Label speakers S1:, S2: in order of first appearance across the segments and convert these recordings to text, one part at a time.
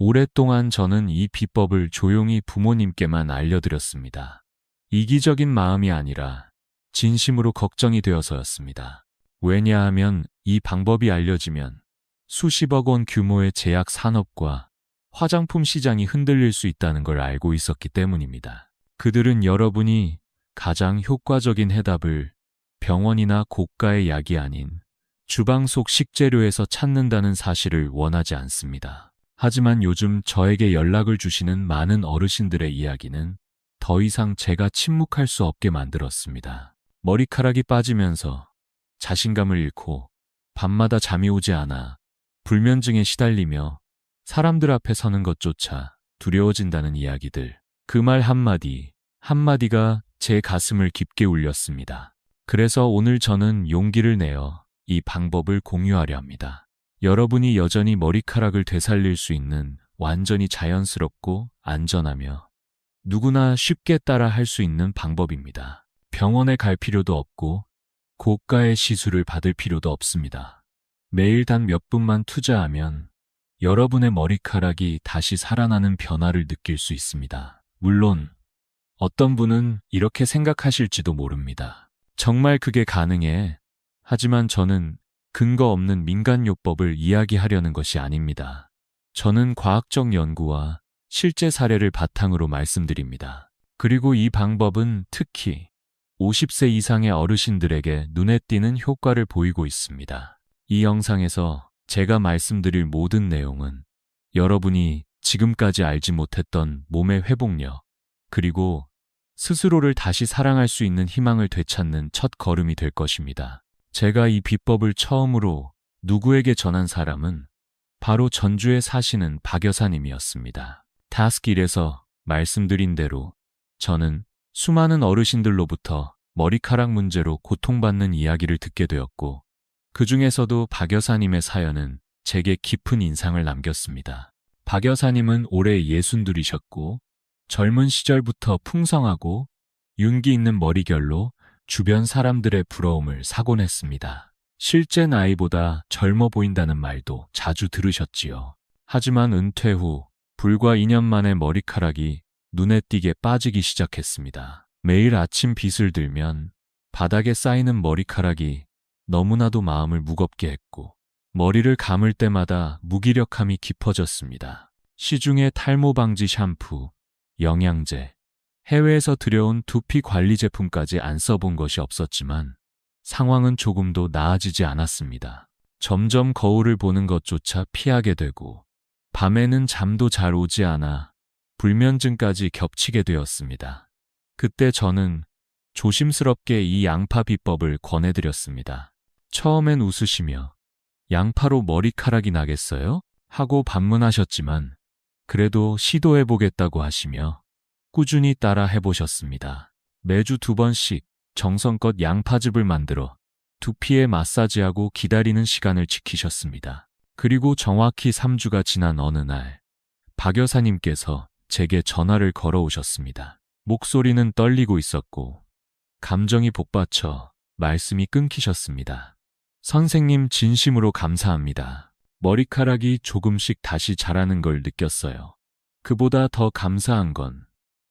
S1: 오랫동안 저는 이 비법을 조용히 부모님께만 알려드렸습니다. 이기적인 마음이 아니라 진심으로 걱정이 되어서였습니다. 왜냐하면 이 방법이 알려지면 수십억 원 규모의 제약 산업과 화장품 시장이 흔들릴 수 있다는 걸 알고 있었기 때문입니다. 그들은 여러분이 가장 효과적인 해답을 병원이나 고가의 약이 아닌 주방 속 식재료에서 찾는다는 사실을 원하지 않습니다. 하지만 요즘 저에게 연락을 주시는 많은 어르신들의 이야기는 더 이상 제가 침묵할 수 없게 만들었습니다. 머리카락이 빠지면서 자신감을 잃고 밤마다 잠이 오지 않아 불면증에 시달리며 사람들 앞에 서는 것조차 두려워진다는 이야기들. 그 말 한마디가 제 가슴을 깊게 울렸습니다. 그래서 오늘 저는 용기를 내어 이 방법을 공유하려 합니다. 여러분이 여전히 머리카락을 되살릴 수 있는 완전히 자연스럽고 안전하며 누구나 쉽게 따라 할 수 있는 방법입니다. 병원에 갈 필요도 없고 고가의 시술을 받을 필요도 없습니다. 매일 단 몇 분만 투자하면 여러분의 머리카락이 다시 살아나는 변화를 느낄 수 있습니다. 물론 어떤 분은 이렇게 생각하실지도 모릅니다. 정말 그게 가능해? 하지만 저는 근거 없는 민간요법을 이야기하려는 것이 아닙니다. 저는 과학적 연구와 실제 사례를 바탕으로 말씀드립니다. 그리고 이 방법은 특히 50세 이상의 어르신들에게 눈에 띄는 효과를 보이고 있습니다. 이 영상에서 제가 말씀드릴 모든 내용은 여러분이 지금까지 알지 못했던 몸의 회복력, 그리고 스스로를 다시 사랑할 수 있는 희망을 되찾는 첫 걸음이 될 것입니다. 제가 이 비법을 처음으로 누구에게 전한 사람은 바로 전주에 사시는 박 여사님이었습니다. 타스길에서 말씀드린 대로 저는 수많은 어르신들로부터 머리카락 문제로 고통받는 이야기를 듣게 되었고, 그 중에서도 박 여사님의 사연은 제게 깊은 인상을 남겼습니다. 박 여사님은 올해 62이셨고 젊은 시절부터 풍성하고 윤기 있는 머리결로 주변 사람들의 부러움을 사곤 했습니다. 실제 나이보다 젊어 보인다는 말도 자주 들으셨지요. 하지만 은퇴 후 불과 2년 만에 머리카락이 눈에 띄게 빠지기 시작했습니다. 매일 아침 빗을 들면 바닥에 쌓이는 머리카락이 너무나도 마음을 무겁게 했고, 머리를 감을 때마다 무기력함이 깊어졌습니다. 시중에 탈모 방지 샴푸, 영양제, 해외에서 들여온 두피 관리 제품까지 안 써본 것이 없었지만 상황은 조금도 나아지지 않았습니다. 점점 거울을 보는 것조차 피하게 되고 밤에는 잠도 잘 오지 않아 불면증까지 겹치게 되었습니다. 그때 저는 조심스럽게 이 양파 비법을 권해드렸습니다. 처음엔 웃으시며 양파로 머리카락이 나겠어요? 하고 반문하셨지만 그래도 시도해보겠다고 하시며 꾸준히 따라 해보셨습니다. 매주 2번씩 정성껏 양파즙을 만들어 두피에 마사지하고 기다리는 시간을 지키셨습니다. 그리고 정확히 3주가 지난 어느 날 박 여사님께서 제게 전화를 걸어오셨습니다. 목소리는 떨리고 있었고 감정이 복받쳐 말씀이 끊기셨습니다. 선생님, 진심으로 감사합니다. 머리카락이 조금씩 다시 자라는 걸 느꼈어요. 그보다 더 감사한 건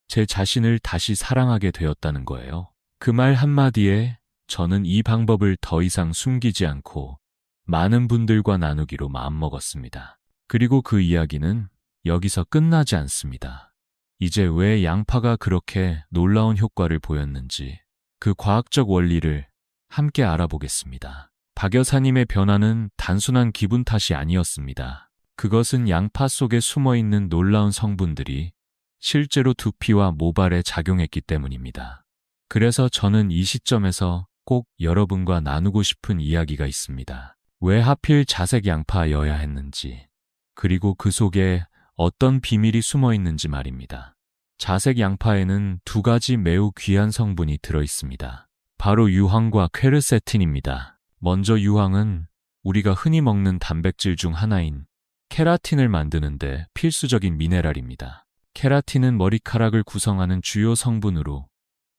S1: 제 자신을 다시 사랑하게 되었다는 거예요. 그 말 한마디에 저는 이 방법을 더 이상 숨기지 않고 많은 분들과 나누기로 마음먹었습니다. 그리고 그 이야기는 여기서 끝나지 않습니다. 이제 왜 양파가 그렇게 놀라운 효과를 보였는지 그 과학적 원리를 함께 알아보겠습니다. 박 여사님의 변화는 단순한 기분 탓이 아니었습니다. 그것은 양파 속에 숨어있는 놀라운 성분들이 실제로 두피와 모발에 작용했기 때문입니다. 그래서 저는 이 시점에서 꼭 여러분과 나누고 싶은 이야기가 있습니다. 왜 하필 자색 양파여야 했는지, 그리고 그 속에 어떤 비밀이 숨어 있는지 말입니다. 자색 양파에는 2가지 매우 귀한 성분이 들어 있습니다. 바로 유황과 퀘르세틴입니다. 먼저 유황은 우리가 흔히 먹는 단백질 중 하나인 케라틴을 만드는데 필수적인 미네랄입니다. 케라틴은 머리카락을 구성하는 주요 성분으로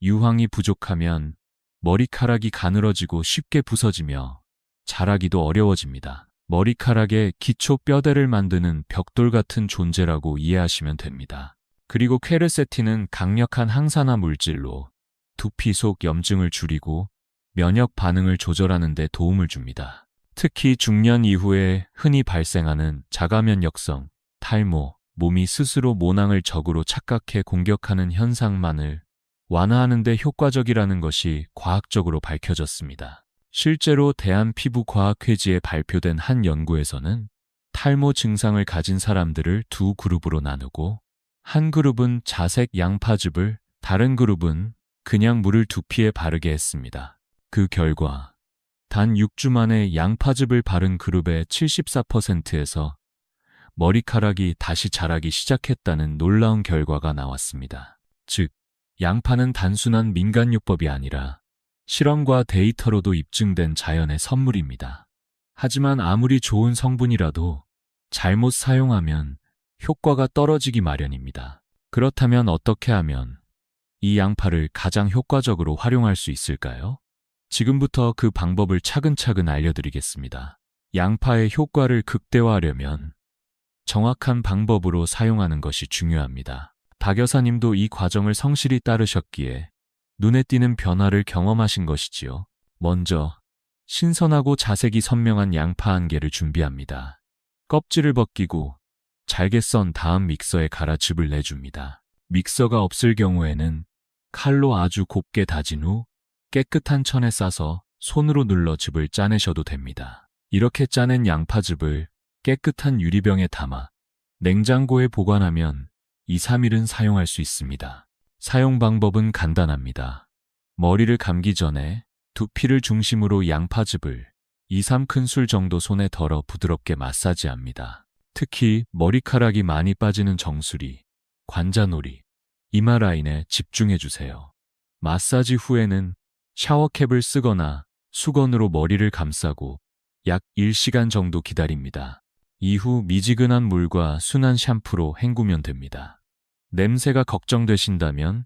S1: 유황이 부족하면 머리카락이 가늘어지고 쉽게 부서지며 자라기도 어려워집니다. 머리카락의 기초 뼈대를 만드는 벽돌 같은 존재라고 이해하시면 됩니다. 그리고 퀘르세틴은 강력한 항산화 물질로 두피 속 염증을 줄이고 면역 반응을 조절하는 데 도움을 줍니다. 특히 중년 이후에 흔히 발생하는 자가면역성, 탈모, 몸이 스스로 모낭을 적으로 착각해 공격하는 현상만을 완화하는 데 효과적이라는 것이 과학적으로 밝혀졌습니다. 실제로 대한피부과학회지에 발표된 한 연구에서는 탈모 증상을 가진 사람들을 두 그룹으로 나누고 한 그룹은 자색 양파즙을, 다른 그룹은 그냥 물을 두피에 바르게 했습니다. 그 결과 단 6주 만에 양파즙을 바른 그룹의 74%에서 머리카락이 다시 자라기 시작했다는 놀라운 결과가 나왔습니다. 즉, 양파는 단순한 민간요법이 아니라 실험과 데이터로도 입증된 자연의 선물입니다. 하지만 아무리 좋은 성분이라도 잘못 사용하면 효과가 떨어지기 마련입니다. 그렇다면 어떻게 하면 이 양파를 가장 효과적으로 활용할 수 있을까요? 지금부터 그 방법을 차근차근 알려드리겠습니다. 양파의 효과를 극대화하려면 정확한 방법으로 사용하는 것이 중요합니다. 박 여사님도 이 과정을 성실히 따르셨기에 눈에 띄는 변화를 경험하신 것이지요. 먼저 신선하고 자색이 선명한 양파 1개를 준비합니다. 껍질을 벗기고 잘게 썬 다음 믹서에 갈아 즙을 내줍니다. 믹서가 없을 경우에는 칼로 아주 곱게 다진 후 깨끗한 천에 싸서 손으로 눌러 즙을 짜내셔도 됩니다. 이렇게 짜낸 양파즙을 깨끗한 유리병에 담아 냉장고에 보관하면 2, 3일은 사용할 수 있습니다. 사용 방법은 간단합니다. 머리를 감기 전에 두피를 중심으로 양파즙을 2, 3큰술 정도 손에 덜어 부드럽게 마사지합니다. 특히 머리카락이 많이 빠지는 정수리, 관자놀이, 이마 라인에 집중해주세요. 마사지 후에는 샤워캡을 쓰거나 수건으로 머리를 감싸고 약 1시간 정도 기다립니다. 이후 미지근한 물과 순한 샴푸로 헹구면 됩니다. 냄새가 걱정되신다면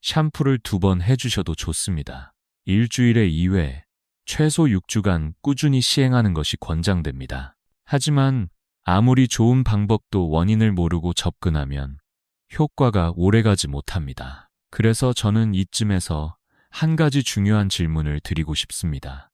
S1: 샴푸를 2번 해주셔도 좋습니다. 일주일에 2회, 최소 6주간 꾸준히 시행하는 것이 권장됩니다. 하지만 아무리 좋은 방법도 원인을 모르고 접근하면 효과가 오래가지 못합니다. 그래서 저는 이쯤에서 한 가지 중요한 질문을 드리고 싶습니다.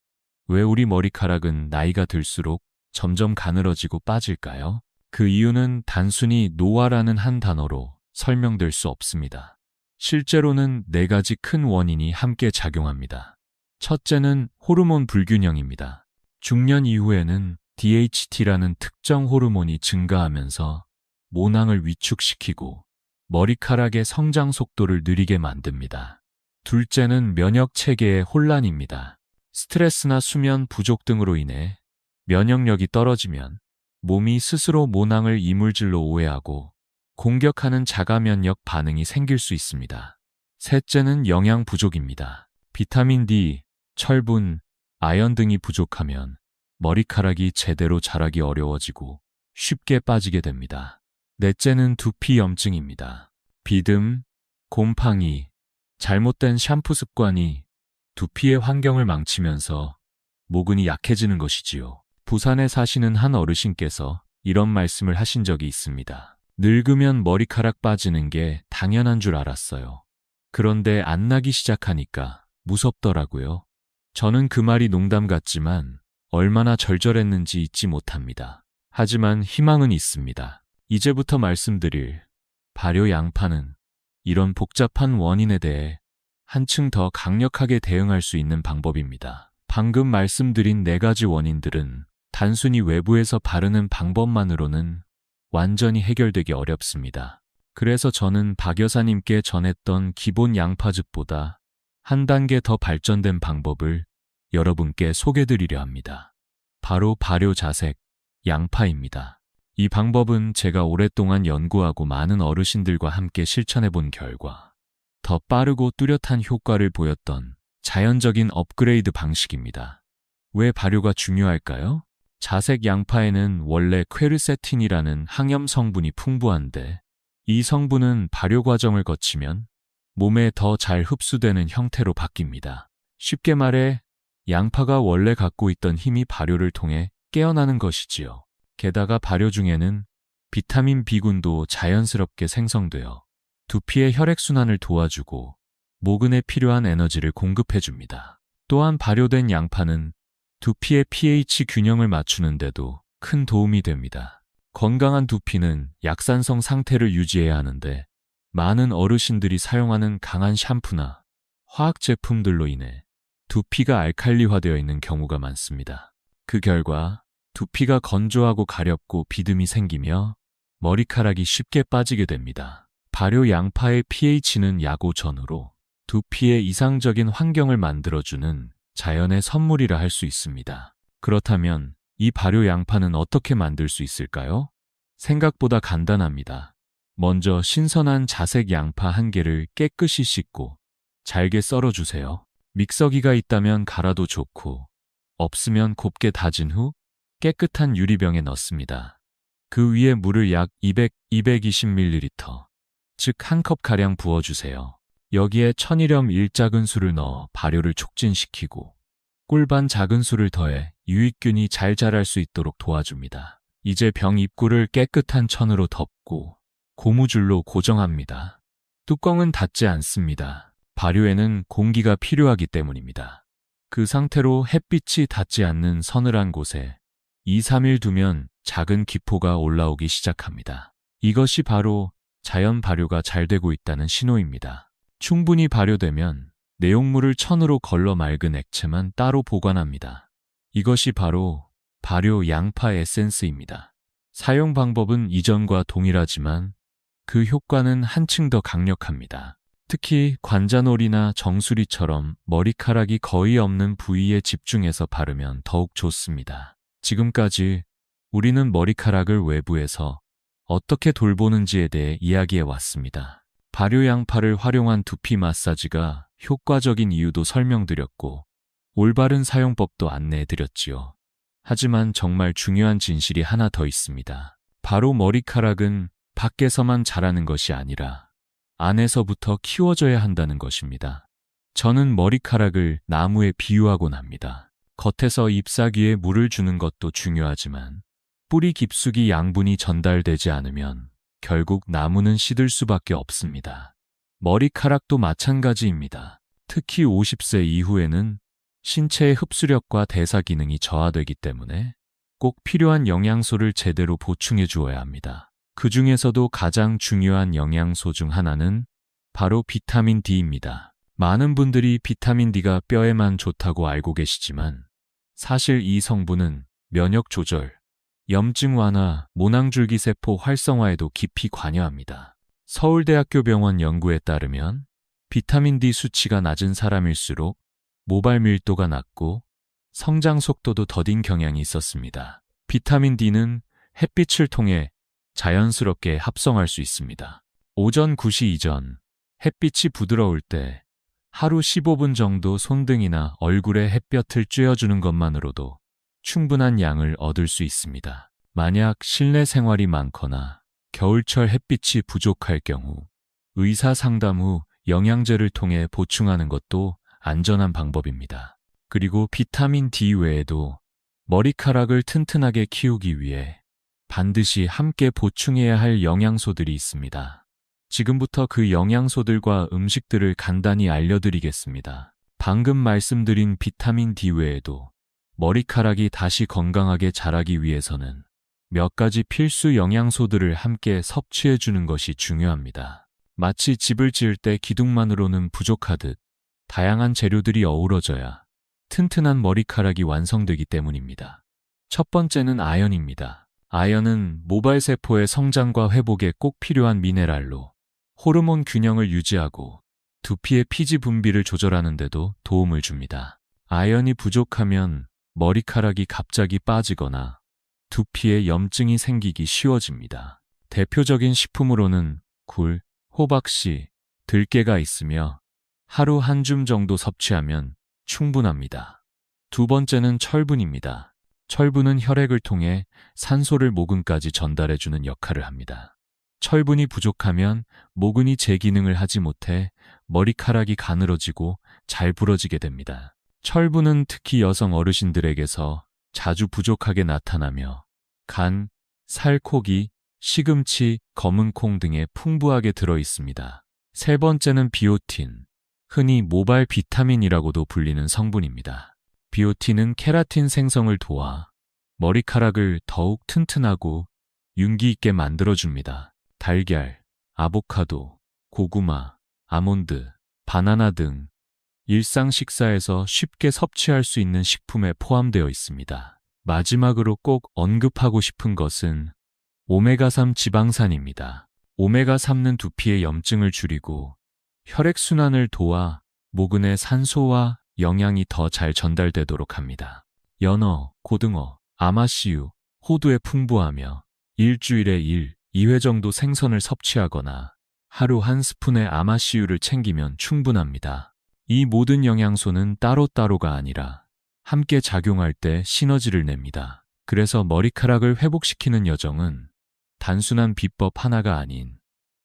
S1: 왜 우리 머리카락은 나이가 들수록 점점 가늘어지고 빠질까요? 그 이유는 단순히 노화라는 한 단어로 설명될 수 없습니다. 실제로는 4가지 큰 원인이 함께 작용합니다. 첫째는 호르몬 불균형입니다. 중년 이후에는 DHT라는 특정 호르몬이 증가하면서 모낭을 위축시키고 머리카락의 성장 속도를 느리게 만듭니다. 둘째는 면역 체계의 혼란입니다. 스트레스나 수면 부족 등으로 인해 면역력이 떨어지면 몸이 스스로 모낭을 이물질로 오해하고 공격하는 자가면역 반응이 생길 수 있습니다. 셋째는 영양 부족입니다. 비타민 D, 철분, 아연 등이 부족하면 머리카락이 제대로 자라기 어려워지고 쉽게 빠지게 됩니다. 넷째는 두피 염증입니다. 비듬, 곰팡이, 잘못된 샴푸 습관이 두피의 환경을 망치면서 모근이 약해지는 것이지요. 부산에 사시는 한 어르신께서 이런 말씀을 하신 적이 있습니다. 늙으면 머리카락 빠지는 게 당연한 줄 알았어요. 그런데 안 나기 시작하니까 무섭더라고요. 저는 그 말이 농담 같지만 얼마나 절절했는지 잊지 못합니다. 하지만 희망은 있습니다. 이제부터 말씀드릴 발효 양파는 이런 복잡한 원인에 대해 한층 더 강력하게 대응할 수 있는 방법입니다. 방금 말씀드린 4가지 원인들은 단순히 외부에서 바르는 방법만으로는 완전히 해결되기 어렵습니다. 그래서 저는 박 여사님께 전했던 기본 양파즙보다 한 단계 더 발전된 방법을 여러분께 소개드리려 합니다. 바로 발효 자색 양파입니다. 이 방법은 제가 오랫동안 연구하고 많은 어르신들과 함께 실천해 본 결과 더 빠르고 뚜렷한 효과를 보였던 자연적인 업그레이드 방식입니다. 왜 발효가 중요할까요? 자색 양파에는 원래 퀘르세틴이라는 항염 성분이 풍부한데 이 성분은 발효 과정을 거치면 몸에 더 잘 흡수되는 형태로 바뀝니다. 쉽게 말해 양파가 원래 갖고 있던 힘이 발효를 통해 깨어나는 것이지요. 게다가 발효 중에는 비타민 B군도 자연스럽게 생성되어 두피의 혈액순환을 도와주고 모근에 필요한 에너지를 공급해줍니다. 또한 발효된 양파는 두피의 pH 균형을 맞추는데도 큰 도움이 됩니다. 건강한 두피는 약산성 상태를 유지해야 하는데 많은 어르신들이 사용하는 강한 샴푸나 화학 제품들로 인해 두피가 알칼리화되어 있는 경우가 많습니다. 그 결과 두피가 건조하고 가렵고 비듬이 생기며 머리카락이 쉽게 빠지게 됩니다. 발효 양파의 pH는 약오전으로 두피에 이상적인 환경을 만들어주는 자연의 선물이라 할 수 있습니다. 그렇다면 이 발효 양파는 어떻게 만들 수 있을까요? 생각보다 간단합니다. 먼저 신선한 자색 양파 1개를 깨끗이 씻고 잘게 썰어주세요. 믹서기가 있다면 갈아도 좋고 없으면 곱게 다진 후 깨끗한 유리병에 넣습니다. 그 위에 물을 약 220ml, 즉 1컵가량 부어주세요. 여기에 천일염 1작은술을 넣어 발효를 촉진시키고 꿀반 작은술을 더해 유익균이 잘 자랄 수 있도록 도와줍니다. 이제 병 입구를 깨끗한 천으로 덮고 고무줄로 고정합니다. 뚜껑은 닫지 않습니다. 발효에는 공기가 필요하기 때문입니다. 그 상태로 햇빛이 닿지 않는 서늘한 곳에 2-3일 두면 작은 기포가 올라오기 시작합니다. 이것이 바로 자연 발효가 잘 되고 있다는 신호입니다. 충분히 발효되면 내용물을 천으로 걸러 맑은 액체만 따로 보관합니다. 이것이 바로 발효 양파 에센스입니다. 사용 방법은 이전과 동일하지만 그 효과는 한층 더 강력합니다. 특히 관자놀이나 정수리처럼 머리카락이 거의 없는 부위에 집중해서 바르면 더욱 좋습니다. 지금까지 우리는 머리카락을 외부에서 어떻게 돌보는지에 대해 이야기해 왔습니다. 발효 양파를 활용한 두피 마사지가 효과적인 이유도 설명드렸고 올바른 사용법도 안내해 드렸지요. 하지만 정말 중요한 진실이 하나 더 있습니다. 바로 머리카락은 밖에서만 자라는 것이 아니라 안에서부터 키워져야 한다는 것입니다. 저는 머리카락을 나무에 비유하곤 합니다. 겉에서 잎사귀에 물을 주는 것도 중요하지만 뿌리 깊숙이 양분이 전달되지 않으면 결국 나무는 시들 수밖에 없습니다. 머리카락도 마찬가지입니다. 특히 50세 이후에는 신체의 흡수력과 대사 기능이 저하되기 때문에 꼭 필요한 영양소를 제대로 보충해 주어야 합니다. 그 중에서도 가장 중요한 영양소 중 하나는 바로 비타민 D입니다. 많은 분들이 비타민 D가 뼈에만 좋다고 알고 계시지만 사실 이 성분은 면역 조절, 염증 완화, 모낭줄기세포 활성화에도 깊이 관여합니다. 서울대학교 병원 연구에 따르면 비타민 D 수치가 낮은 사람일수록 모발 밀도가 낮고 성장 속도도 더딘 경향이 있었습니다. 비타민 D는 햇빛을 통해 자연스럽게 합성할 수 있습니다. 오전 9시 이전, 햇빛이 부드러울 때 하루 15분 정도 손등이나 얼굴에 햇볕을 쬐어주는 것만으로도 충분한 양을 얻을 수 있습니다. 만약 실내 생활이 많거나 겨울철 햇빛이 부족할 경우 의사 상담 후 영양제를 통해 보충하는 것도 안전한 방법입니다. 그리고 비타민 D 외에도 머리카락을 튼튼하게 키우기 위해 반드시 함께 보충해야 할 영양소들이 있습니다. 지금부터 그 영양소들과 음식들을 간단히 알려드리겠습니다. 방금 말씀드린 비타민 D 외에도 머리카락이 다시 건강하게 자라기 위해서는 몇 가지 필수 영양소들을 함께 섭취해 주는 것이 중요합니다. 마치 집을 지을 때 기둥만으로는 부족하듯 다양한 재료들이 어우러져야 튼튼한 머리카락이 완성되기 때문입니다. 첫 번째는 아연입니다. 아연은 모발세포의 성장과 회복에 꼭 필요한 미네랄로 호르몬 균형을 유지하고 두피의 피지 분비를 조절하는 데도 도움을 줍니다. 아연이 부족하면 머리카락이 갑자기 빠지거나 두피에 염증이 생기기 쉬워집니다. 대표적인 식품으로는 굴, 호박씨, 들깨가 있으며 하루 한 줌 정도 섭취하면 충분합니다. 두 번째는 철분입니다. 철분은 혈액을 통해 산소를 모근까지 전달해주는 역할을 합니다. 철분이 부족하면 모근이 제 기능을 하지 못해 머리카락이 가늘어지고 잘 부러지게 됩니다. 철분은 특히 여성 어르신들에게서 자주 부족하게 나타나며 간, 살코기, 시금치, 검은콩 등에 풍부하게 들어 있습니다. 세 번째는 비오틴, 흔히 모발 비타민이라고도 불리는 성분입니다. 비오틴은 케라틴 생성을 도와 머리카락을 더욱 튼튼하고 윤기 있게 만들어줍니다. 달걀, 아보카도, 고구마, 아몬드, 바나나 등 일상 식사에서 쉽게 섭취할 수 있는 식품에 포함되어 있습니다. 마지막으로 꼭 언급하고 싶은 것은 오메가3 지방산입니다. 오메가3는 두피의 염증을 줄이고 혈액순환을 도와 모근의 산소와 영양이 더 잘 전달되도록 합니다. 연어, 고등어, 아마씨유, 호두에 풍부하며 일주일에 1, 2회 정도 생선을 섭취하거나 하루 한 스푼의 아마씨유를 챙기면 충분합니다. 이 모든 영양소는 따로따로가 아니라 함께 작용할 때 시너지를 냅니다. 그래서 머리카락을 회복시키는 여정은 단순한 비법 하나가 아닌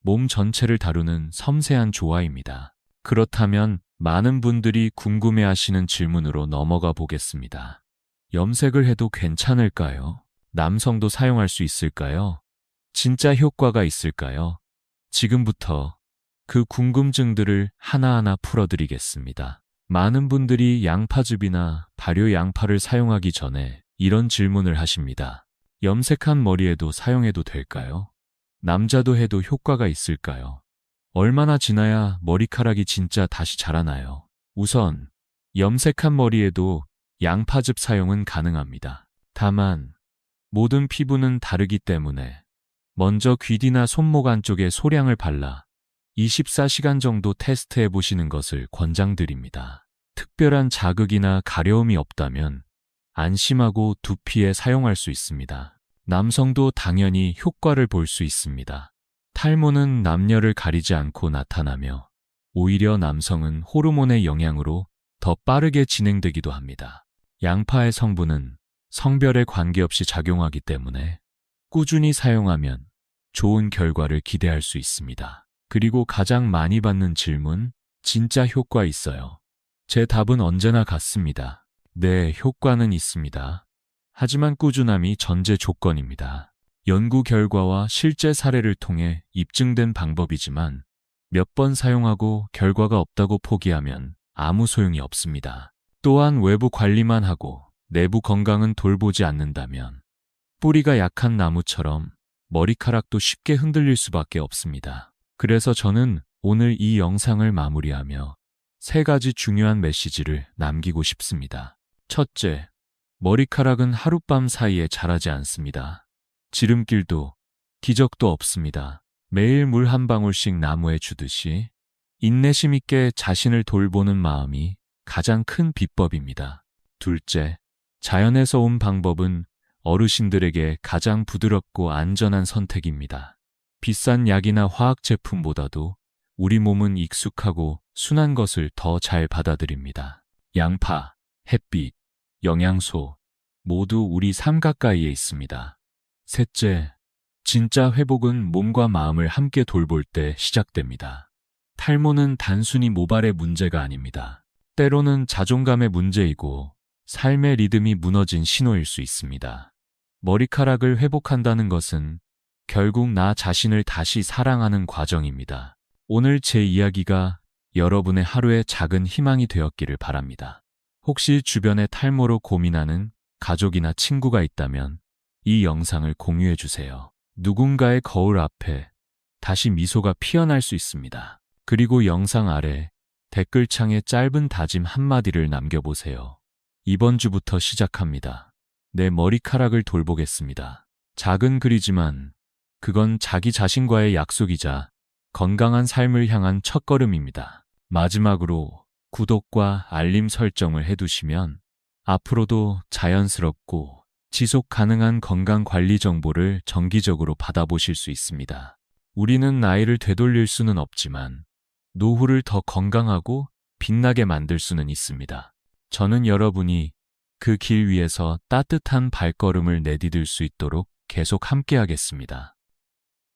S1: 몸 전체를 다루는 섬세한 조화입니다. 그렇다면 많은 분들이 궁금해하시는 질문으로 넘어가 보겠습니다. 염색을 해도 괜찮을까요? 남성도 사용할 수 있을까요? 진짜 효과가 있을까요? 지금부터 그 궁금증들을 하나하나 풀어드리겠습니다. 많은 분들이 양파즙이나 발효 양파를 사용하기 전에 이런 질문을 하십니다. 염색한 머리에도 사용해도 될까요? 남자도 해도 효과가 있을까요? 얼마나 지나야 머리카락이 진짜 다시 자라나요? 우선 염색한 머리에도 양파즙 사용은 가능합니다. 다만 모든 피부는 다르기 때문에 먼저 귀뒤나 손목 안쪽에 소량을 발라 24시간 정도 테스트해 보시는 것을 권장드립니다. 특별한 자극이나 가려움이 없다면 안심하고 두피에 사용할 수 있습니다. 남성도 당연히 효과를 볼 수 있습니다. 탈모는 남녀를 가리지 않고 나타나며 오히려 남성은 호르몬의 영향으로 더 빠르게 진행되기도 합니다. 양파의 성분은 성별에 관계없이 작용하기 때문에 꾸준히 사용하면 좋은 결과를 기대할 수 있습니다. 그리고 가장 많이 받는 질문, 진짜 효과 있어요? 제 답은 언제나 같습니다. 네, 효과는 있습니다. 하지만 꾸준함이 전제 조건입니다. 연구 결과와 실제 사례를 통해 입증된 방법이지만 몇 번 사용하고 결과가 없다고 포기하면 아무 소용이 없습니다. 또한 외부 관리만 하고 내부 건강은 돌보지 않는다면 뿌리가 약한 나무처럼 머리카락도 쉽게 흔들릴 수밖에 없습니다. 그래서 저는 오늘 이 영상을 마무리하며 3가지 중요한 메시지를 남기고 싶습니다. 첫째, 머리카락은 하룻밤 사이에 자라지 않습니다. 지름길도 기적도 없습니다. 매일 물 한 방울씩 나무에 주듯이 인내심 있게 자신을 돌보는 마음이 가장 큰 비법입니다. 둘째, 자연에서 온 방법은 어르신들에게 가장 부드럽고 안전한 선택입니다. 비싼 약이나 화학 제품보다도 우리 몸은 익숙하고 순한 것을 더 잘 받아들입니다. 양파, 햇빛, 영양소 모두 우리 삶 가까이에 있습니다. 셋째, 진짜 회복은 몸과 마음을 함께 돌볼 때 시작됩니다. 탈모는 단순히 모발의 문제가 아닙니다. 때로는 자존감의 문제이고 삶의 리듬이 무너진 신호일 수 있습니다. 머리카락을 회복한다는 것은 결국 나 자신을 다시 사랑하는 과정입니다. 오늘 제 이야기가 여러분의 하루의 작은 희망이 되었기를 바랍니다. 혹시 주변에 탈모로 고민하는 가족이나 친구가 있다면 이 영상을 공유해 주세요. 누군가의 거울 앞에 다시 미소가 피어날 수 있습니다. 그리고 영상 아래 댓글창에 짧은 다짐 한마디를 남겨보세요. 이번 주부터 시작합니다. 내 머리카락을 돌보겠습니다. 작은 글이지만 그건 자기 자신과의 약속이자 건강한 삶을 향한 첫걸음입니다. 마지막으로 구독과 알림 설정을 해두시면 앞으로도 자연스럽고 지속 가능한 건강 관리 정보를 정기적으로 받아보실 수 있습니다. 우리는 나이를 되돌릴 수는 없지만 노후를 더 건강하고 빛나게 만들 수는 있습니다. 저는 여러분이 그 길 위에서 따뜻한 발걸음을 내디딜 수 있도록 계속 함께하겠습니다.